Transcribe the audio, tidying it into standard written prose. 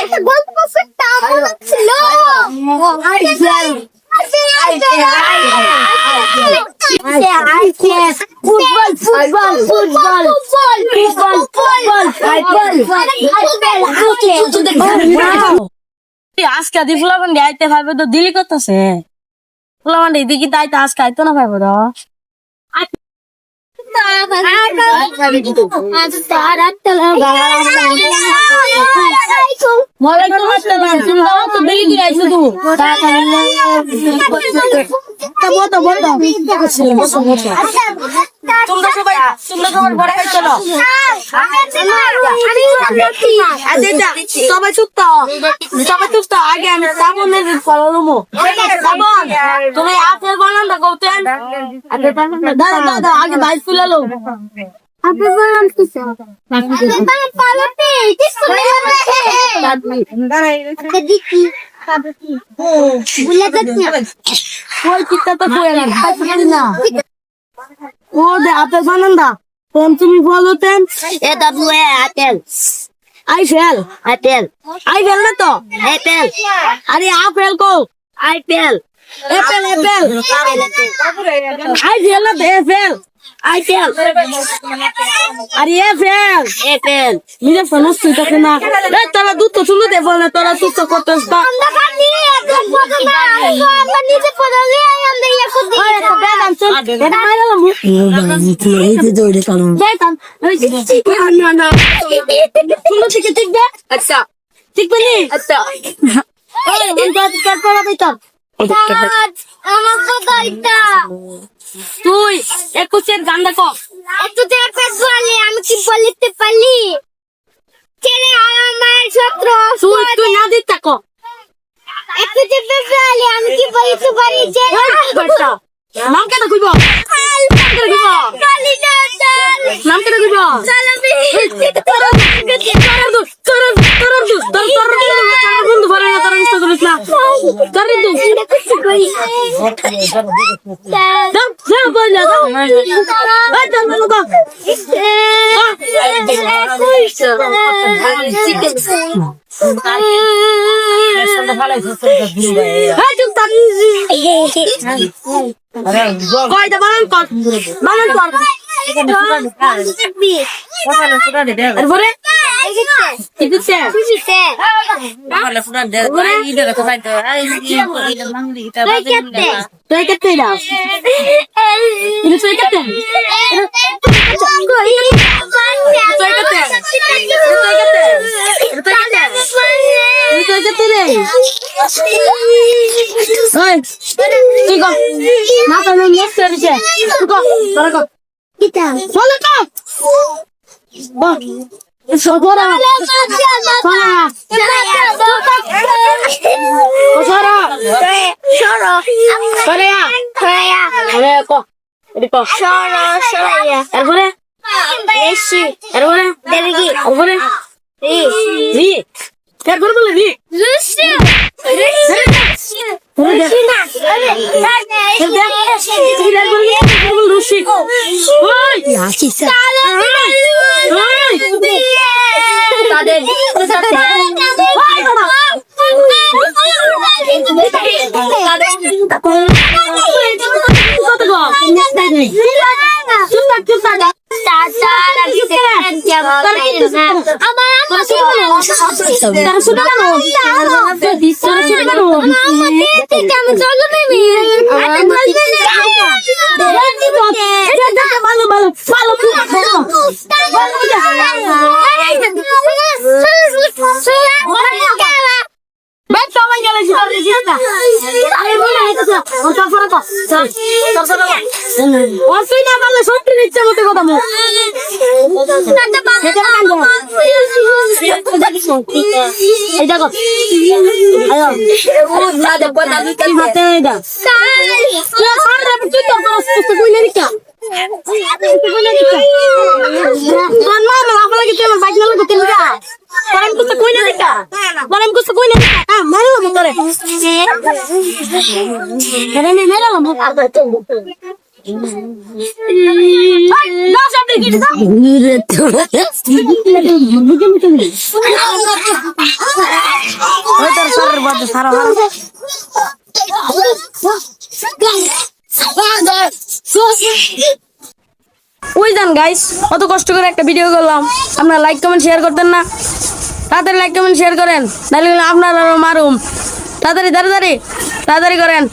একটা গল্প ছিল ফুটবল ফুটবল ফুটবল আজকে দি ফুলাবান্ডি আইতে পারবে তো দিলি করতেছে ফুলাবান্ডি দিকে তাইতে আজকে আইতো না পারবো তো তোমরা সবাই বড় হয়ে চলো সবাই চুপ আগে আমি সাবনের ফলমো তুমি আপেল বানান গৌতেন দাদা আগে বাইক ফুলালো আপনি বলেন কিছু পালাতে দেখি বুলা যাচ্ছে ওই কিতা তো কই না ও দে আপেল বানান দা তুমি বলতেন এ W A apple I fail না তো আপেল আরে apple co apple Apple I fail না এপেল আপেল আরে এপেল আপেল মিলে সমস্যা তো না তোরা দুধ তো শুনতে দেব না তোরা সুস্থ করতেছ না আমরা কাটি একদম পড়া না আমরা নিচে পড়ালে আমরা ইয়া করতে এটা বেদাম চল এটা মাইলাম বেদাম ওই না শুনতে ঠিক ঠিক দে আচ্ছা ঠিক বলি আচ্ছা ওই মন কাট করা দিতাম আমার কথাটা তুই একুশের গান দেখো একটু দেখে বলে আমি কি বলতে পারি ছেলে আমার ছাত্র তুই না দিতে থাকো একটু দেখে বলে আমি কি বলতে পারি যে নাম কেন কইব নাম কেন কইব বন্ধু ভরে না তার ইচ্ছা করিস না কয়টা বানান কর এরপরে কি দিচ্ছে তুই কেটে দাও তুই কেটে ধরে আরে নে মেরে লাম ওই যান গাইস, কত কষ্ট করে একটা ভিডিও করলাম, আপনারা লাইক কমেন্ট শেয়ার করতেন না? তাড়াতাড়ি লাইক কমেন্ট শেয়ার করেন, নাহলে আপনারা মারুম। তাড়াতাড়ি তাড়াতাড়ি তাড়াতাড়ি করেন।